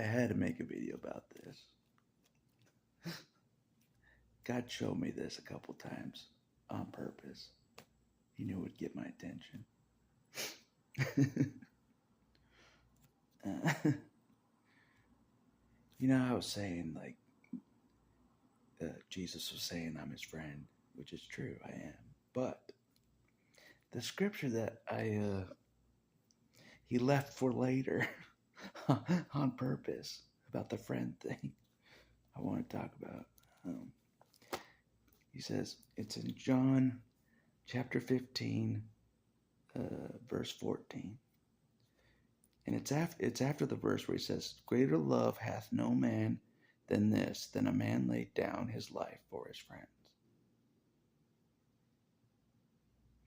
I had to make a video about this. God showed me this a couple times on purpose. He knew it would get my attention. I was saying, like, Jesus was saying I'm his friend, which is true, I am. But the scripture that he left for later on purpose about the friend thing, I want to talk about. He says, it's in John chapter 15, verse 14. And it's after the verse where he says, greater love hath no man than this, than a man laid down his life for his friends.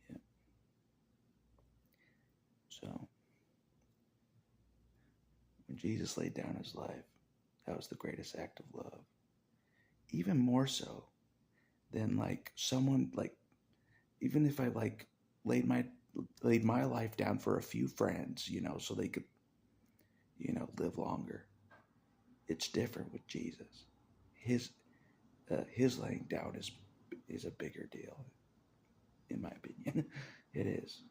Yeah. So, when Jesus laid down his life, that was the greatest act of love. Even more so than like someone, like, even if I like laid my life down for a few friends, so they could, live longer. It's different with Jesus. His laying down is a bigger deal, in my opinion. It is.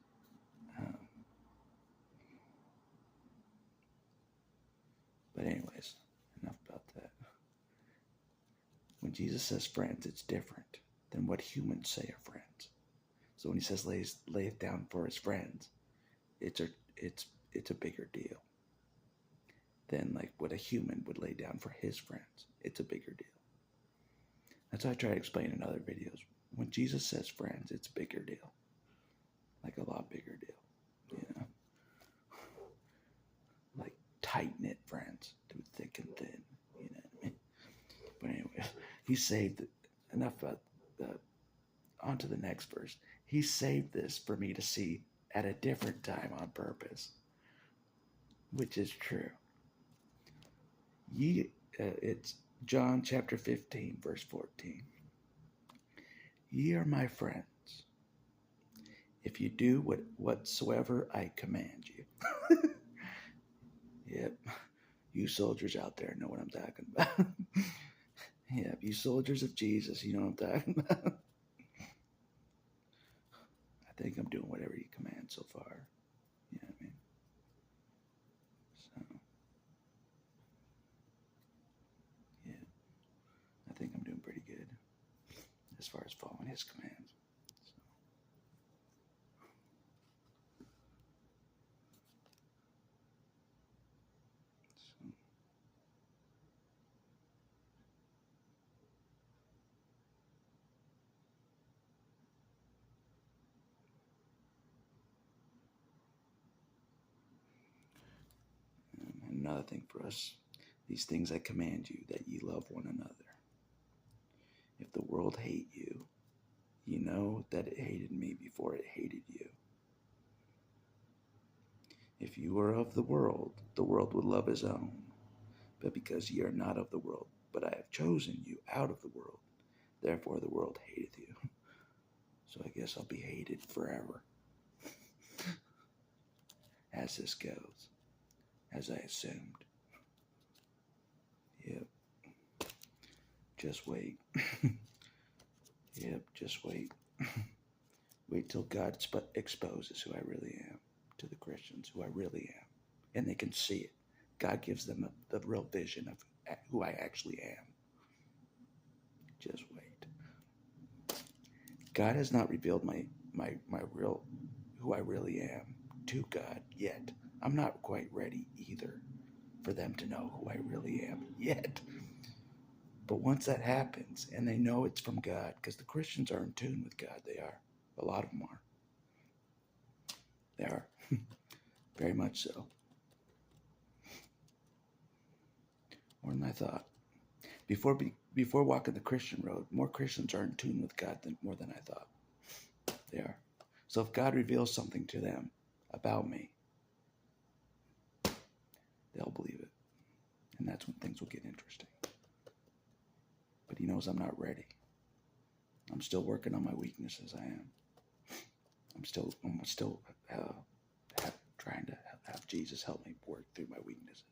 But anyways, enough about that. When Jesus says friends, it's different than what humans say are friends. So when he says lay it down for his friends, it's a bigger deal than like what a human would lay down for his friends. It's a bigger deal. That's what I try to explain in other videos. When Jesus says friends, it's a bigger deal. Like a lot bigger deal. Like tight-knit friends through thick and thin. You know what I mean? But anyway, he saved it. Enough about on to the next verse. He saved this for me to see at a different time on purpose, which is true. It's John chapter 15, verse 14. Ye are my friends, if you do whatsoever I command you. Yep, you soldiers out there know what I'm talking about. Yep, you soldiers of Jesus, you know what I'm talking about. I think I'm doing whatever you command so far. You know what I mean? So, yeah, I think I'm doing pretty good as far as following his commands. Another thing for us, these things I command you, that ye love one another. If the world hate you, ye know that it hated me before it hated you. If you were of the world would love his own. But because ye are not of the world, but I have chosen you out of the world, therefore the world hateth you. So I guess I'll be hated forever. As this goes, as I assumed. Yep. Just wait. Yep, just wait. Wait till God exposes who I really am to the Christians, who I really am. And they can see it. God gives them the real vision of who I actually am. Just wait. God has not revealed my real, who I really am to God yet. I'm not quite ready either for them to know who I really am yet. But once that happens, and they know it's from God, because the Christians are in tune with God, they are. A lot of them are. They are. Very much so. More than I thought. Before walking the Christian road, more Christians are in tune with God more than I thought. They are. So if God reveals something to them about me, they'll believe it. And that's when things will get interesting. But he knows I'm not ready. I'm still working on my weaknesses. I am. I'm still trying to have Jesus help me work through my weaknesses.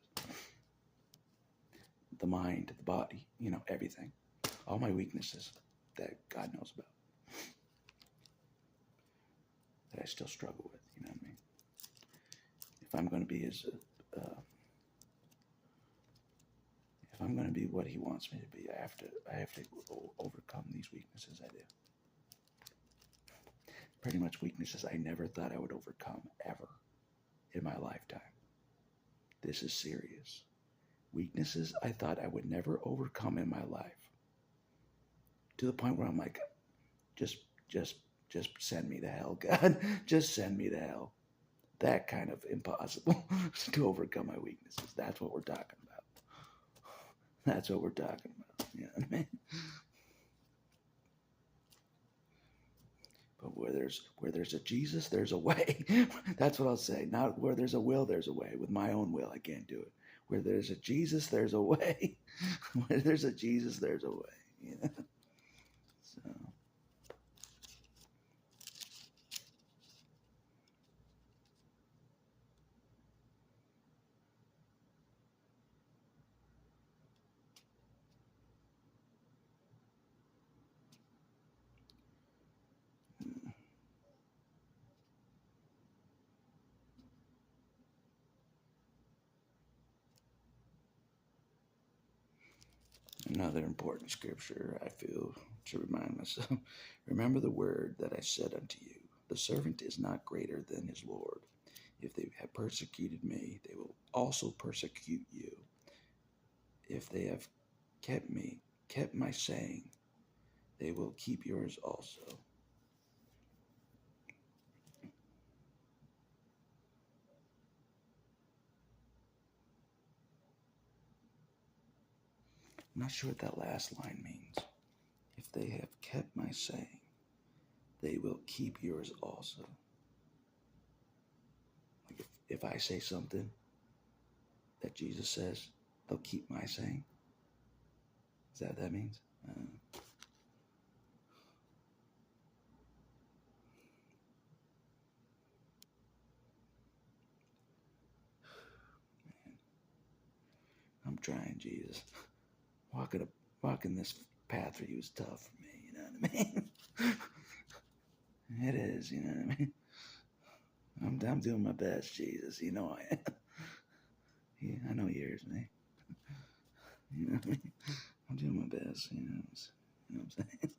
the mind, the body, everything. All my weaknesses that God knows about, that I still struggle with, you know what I mean? If I'm going to be if I'm going to be what He wants me to be, I have to overcome these weaknesses I do. Pretty much weaknesses I never thought I would overcome ever in my lifetime. This is serious. Weaknesses I thought I would never overcome in my life. To the point where I'm like, just send me to hell, God. Just send me to hell. That kind of impossible to overcome my weaknesses. That's what we're talking about. That's what we're talking about. You know what I mean? But where there's a Jesus, there's a way. That's what I'll say. Not where there's a will, there's a way. With my own will, I can't do it. Where there's a Jesus, there's a way. Where there's a Jesus, there's a way. You know? So. Another important scripture I feel to remind myself. Remember the word that I said unto you. The servant is not greater than his Lord. If they have persecuted me, they will also persecute you. If they have kept my saying, they will keep yours also. I'm not sure what that last line means. If they have kept my saying, they will keep yours also. Like if I say something that Jesus says, they'll keep my saying. Is that what that means? I'm trying, Jesus. Walking this path for you is tough for me, you know what I mean? It is, you know what I mean? I'm doing my best, Jesus. You know I am. Yeah, I know yours, man. You know what I mean? I'm doing my best, you know what I'm saying?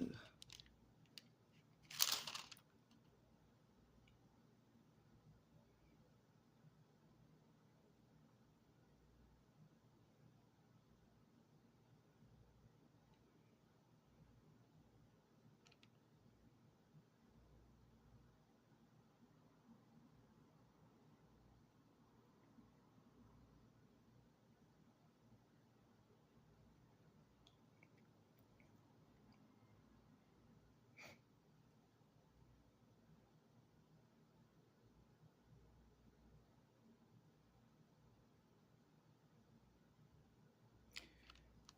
Ugh.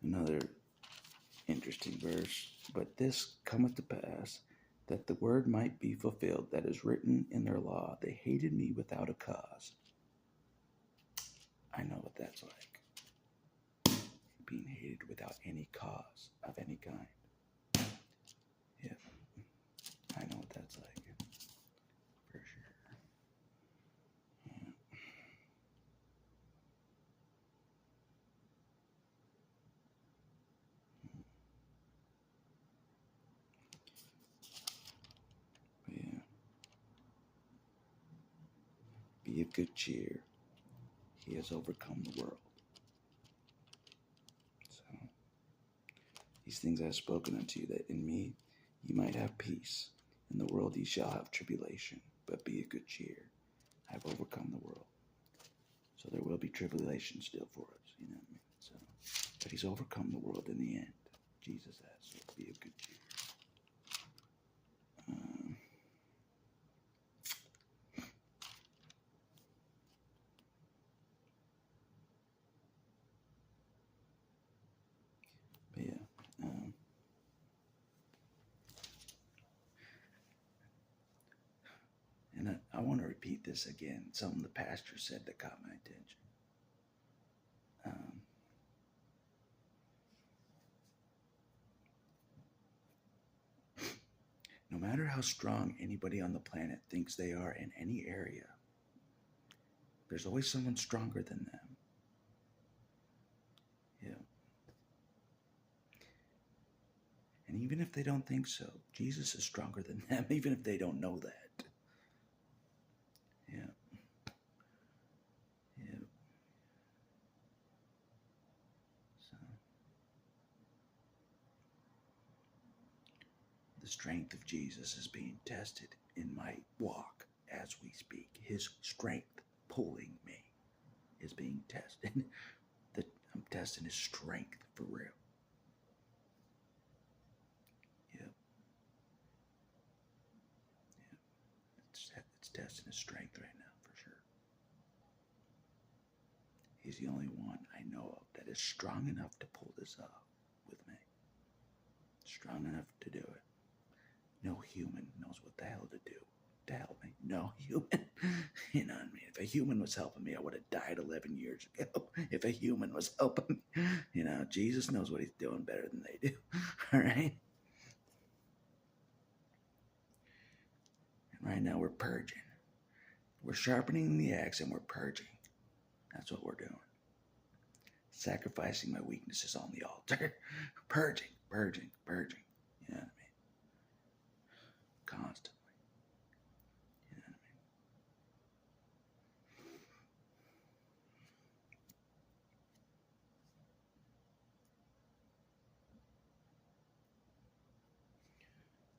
Another interesting verse. But this cometh to pass, that the word might be fulfilled that is written in their law. They hated me without a cause. I know what that's like. Being hated without any cause of any kind. Yeah, I know what that's like. For sure. Yeah. Be of good cheer. He has overcome the world. So, these things I have spoken unto you, that in me ye might have peace. In the world ye shall have tribulation, but be of good cheer. I have overcome the world. So there will be tribulation still for us, you know what I mean? So, but he's overcome the world in the end. Jesus has. So be of good cheer. Um, but yeah. And I want to repeat this again. Something the pastor said that caught my attention. No matter how strong anybody on the planet thinks they are in any area, there's always someone stronger than them. Yeah. And even if they don't think so, Jesus is stronger than them, even if they don't know that. Yeah. Yeah. So, the strength of Jesus is being tested in my walk as we speak. His strength pulling me is being tested. I'm testing his strength for real. Yep. Yep. It's testing his strength right now for sure. He's the only one I know of that is strong enough to pull this off with me. Strong enough to do it. No human knows what the hell to do to help me. No human. You know what I mean? If a human was helping me, I would have died 11 years ago. If a human was helping me, you know, Jesus knows what he's doing better than they do. All right? And right now we're purging. We're sharpening the axe and we're purging. That's what we're doing. Sacrificing my weaknesses on the altar. Purging, purging, purging. You know what I mean? Constantly. You know what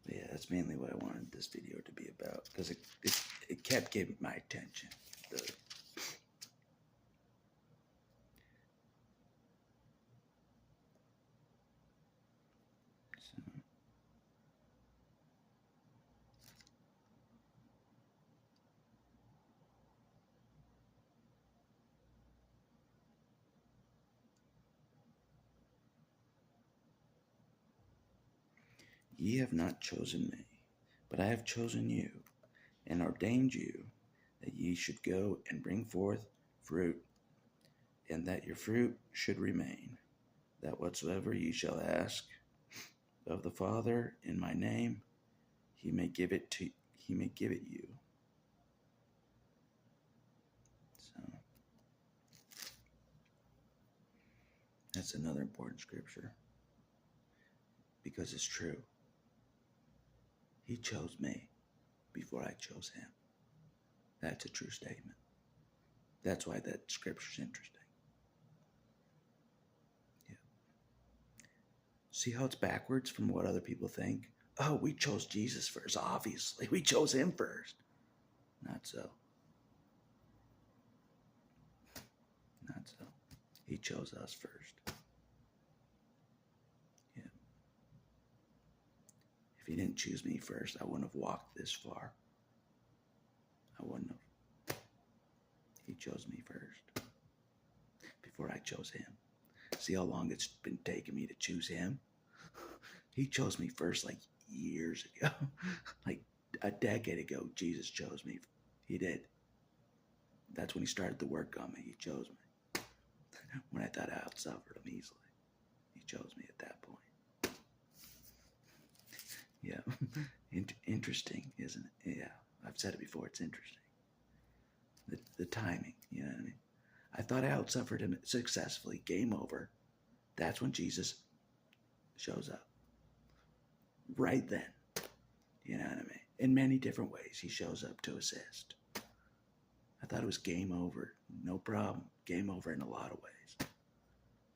I mean? Yeah, that's mainly what I wanted this video to be about, because it kept getting my attention. Ye have not chosen me, but I have chosen you, and ordained you, that ye should go and bring forth fruit, and that your fruit should remain, that whatsoever ye shall ask of the Father in my name, he may give it you. So that's another important scripture, because it's true. He chose me before I chose him. That's a true statement. That's why that scripture's interesting. Yeah. See how it's backwards from what other people think? Oh, we chose Jesus first. Obviously, we chose him first. Not so. Not so. He chose us first. Yeah. If he didn't choose me first, I wouldn't have walked this far. I wouldn't have. He chose me first before I chose him. See how long it's been taking me to choose him? He chose me first like years ago. Like a decade ago, Jesus chose me. He did. That's when he started the work on me. He chose me. When I thought I outsuffered him easily, he chose me at that point. Yeah. Interesting, isn't it? Yeah. I've said it before. It's interesting. The timing, you know what I mean? I thought I outsuffered him successfully. Game over. That's when Jesus shows up. Right then. You know what I mean? In many different ways, he shows up to assist. I thought it was game over. No problem. Game over in a lot of ways.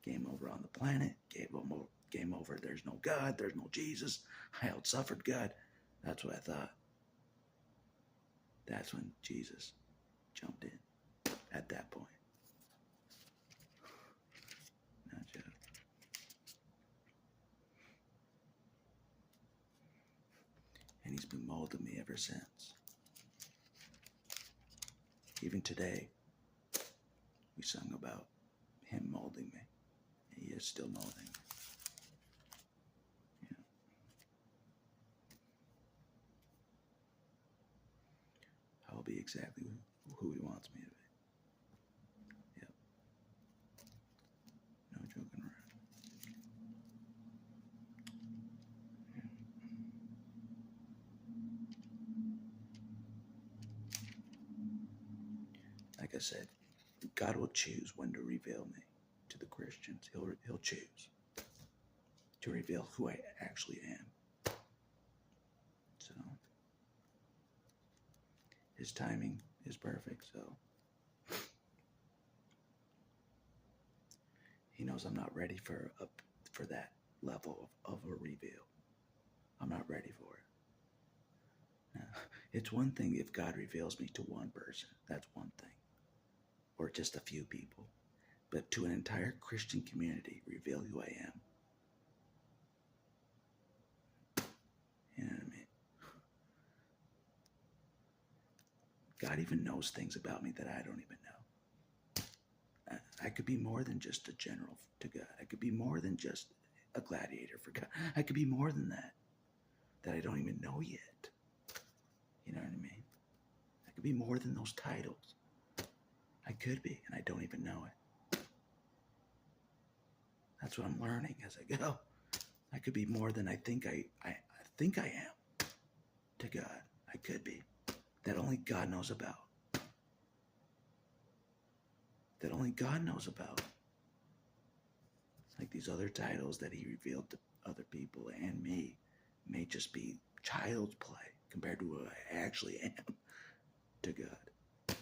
Game over on the planet. Game over. There's no God. There's no Jesus. I outsuffered God. That's what I thought. That's when Jesus jumped in. At that point. No joke. And he's been molding me ever since. Even today, we sung about him molding me. He is still molding me. Yeah. I will be exactly who He wants me to be. Yep. No joking around. Like I said, God will choose when to reveal me to the Christians. He'll choose to reveal who I actually am. So His timing is perfect. So He knows I'm not ready for that level of a reveal. I'm not ready for it. Now, it's one thing if God reveals me to one person. That's one thing, or just a few people. But to an entire Christian community, reveal who I am. You know what I mean? God even knows things about me that I don't even know. I could be more than just a general to God. I could be more than just a gladiator for God. I could be more than that I don't even know yet. You know what I mean? I could be more than those titles. I could be, and I don't even know it. That's what I'm learning as I go. I could be more than I think I think I am to God. I could be. That only God knows about. That only God knows about. Like these other titles that He revealed to other people and me may just be child's play compared to who I actually am to God.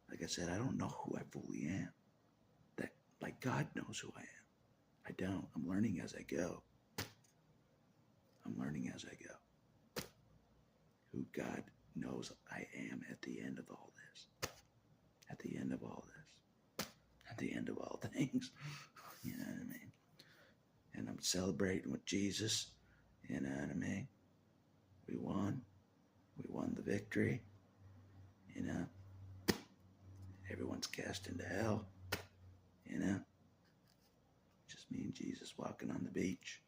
Like I said, I don't know who I fully am. That, like, God knows who I am. I don't. I'm learning as I go. I'm learning as I go. Who God knows I am at the end of all this. At the end of all this. At the end of all things. You know what I mean? And I'm celebrating with Jesus. You know what I mean? We won. We won the victory. You know? Everyone's cast into hell. You know? Just me and Jesus walking on the beach.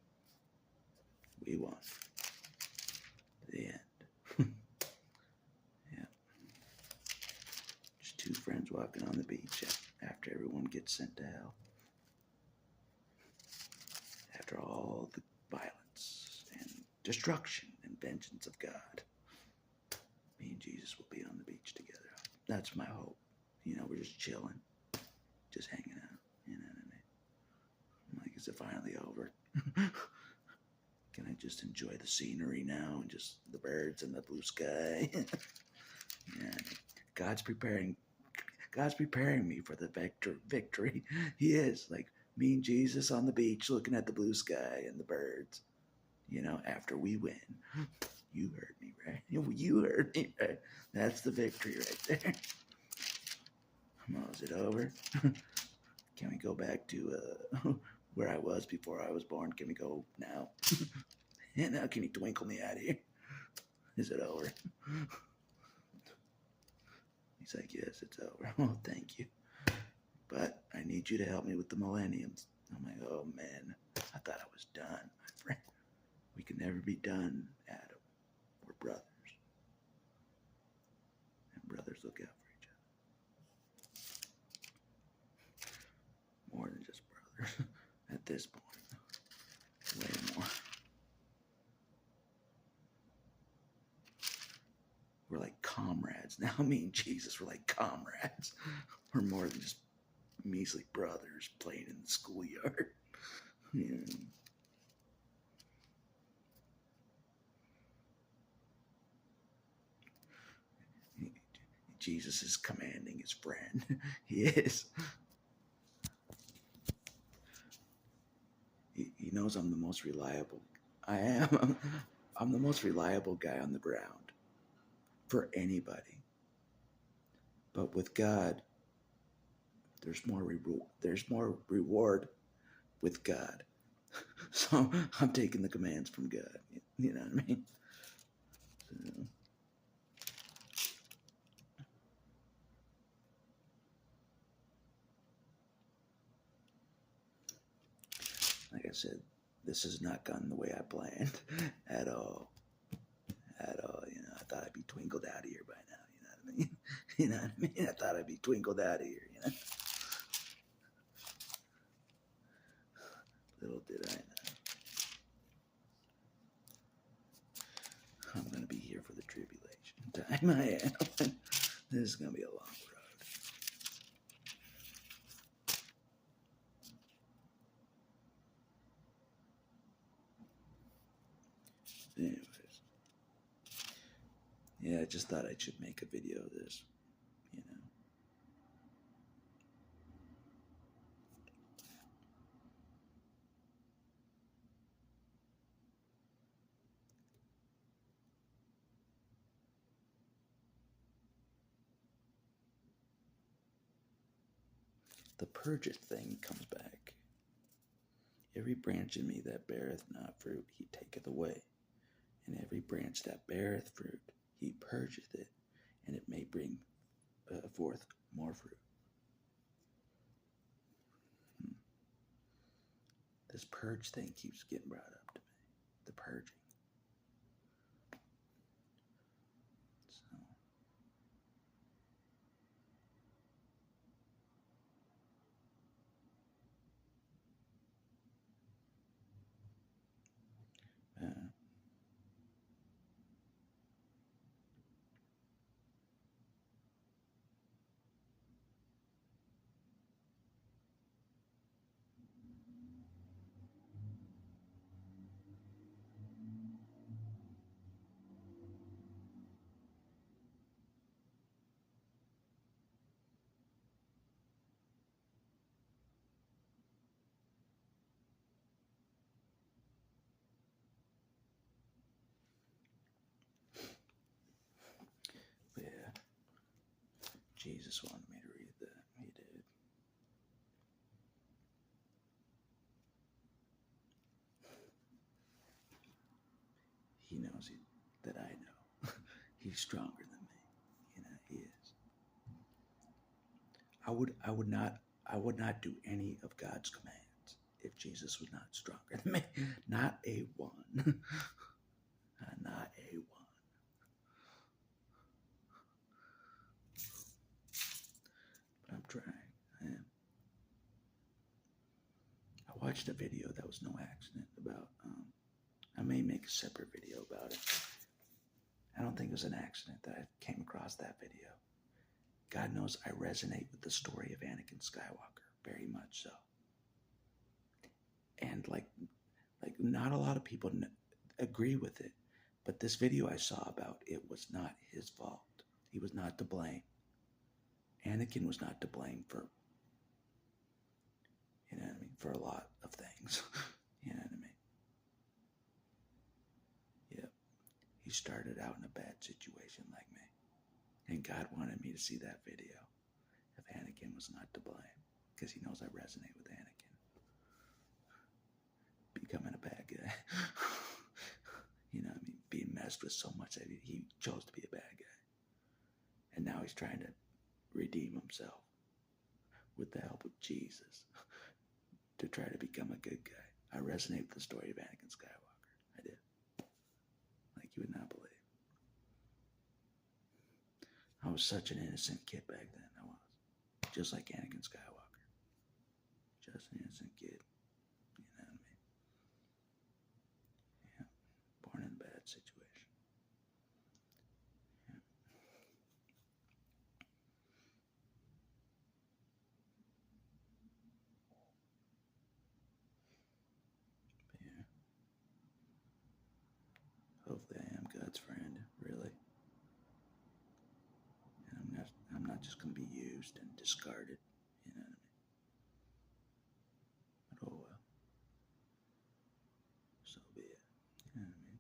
We won. The end. Yeah. Just two friends walking on the beach after everyone gets sent to hell. After all the violence and destruction and vengeance of God, me and Jesus will be on the beach together. That's my hope. You know, we're just chilling, just hanging out. You know what I mean? I'm like, is it finally over? Can I just enjoy the scenery now and just the birds and the blue sky? Yeah. God's preparing me for the victory. He is. Like me and Jesus on the beach looking at the blue sky and the birds. You know, after we win. You heard me, right? You heard me, right? That's the victory right there. Well, is it over? Can we go back to where I was before I was born? Can we go now? Yeah, now can you twinkle me out of here? Is it over? He's like, yes, it's over. Oh, thank you. But I need you to help me with the millenniums. I'm like, oh, man, I thought I was done, my friend. We can never be done, Adam. We're brothers. And brothers look out for each other. More than just brothers at this point. Way more. We're like comrades. Now me and Jesus, we're like comrades. We're more than just measly brothers playing in the schoolyard. Yeah. Jesus is commanding his friend. He is. He knows I'm the most reliable. I am. I'm the most reliable guy on the ground for anybody. But with God, there's more reward with God. So I'm taking the commands from God. You know what I mean? So, like I said, this has not gone the way I planned at all. At all. You know, I thought I'd be twinkled out of here by now. You know what I mean? I thought I'd be twinkled out of here, you know? Little did I know. I'm going to be here for the tribulation time. I am. This is going to be a long road. Anyways. Yeah, I just thought I should make a video of this, you know. The purgeth thing comes back. Every branch in me that beareth not fruit, he taketh away. And every branch that beareth fruit, he purgeth it, and it may bring forth more fruit. This purge thing keeps getting brought up to me. The purging. So, yeah. Jesus wanted me to read that. He did. He knows that I know. He's stronger than me. You know, he is. I would not do any of God's commands if Jesus was not stronger than me. Not a one. Not a one. But I'm trying. I am. I watched a video that was no accident about. I may make a separate video about it. I don't think it was an accident that I came across that video. God knows I resonate with the story of Anakin Skywalker very much so. And like not a lot of people agree with it, but this video I saw about it was not his fault. He was not to blame. Anakin was not to blame for, you know what I mean, for a lot of things. You know what I mean? Yep. He started out in a bad situation like me. And God wanted me to see that video if Anakin was not to blame, because he knows I resonate with Anakin becoming a bad guy. You know what I mean? Being messed with so much that he chose to be a bad guy. And now he's trying to redeem himself with the help of Jesus to try to become a good guy. I resonate with the story of Anakin Skywalker. I did. Like you would not believe. I was such an innocent kid back then. I was. Just like Anakin Skywalker. Just an innocent kid. You know what I mean? Yeah. Born in a bad situation. Yeah. But yeah. Hopefully I am God's friend, really. And I'm not just gonna be used and discarded. You know what I mean? But oh well. So be it. You know what I mean?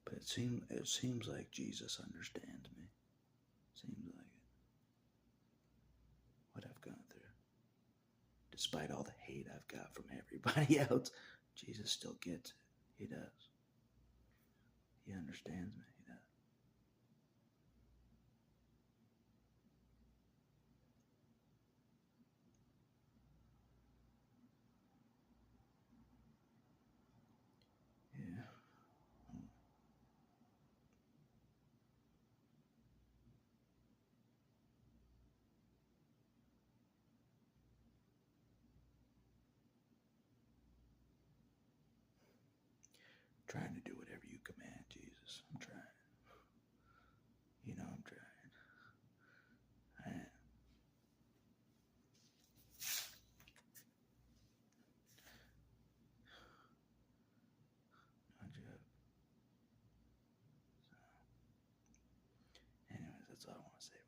But it seems like Jesus understands me. Despite all the hate I've got from everybody else, Jesus still gets it. He does. He understands me. He does. Yeah. Trying to do whatever you command, Jesus. I'm trying. You know I'm trying. I am. No joke. So, anyways, that's all I want to say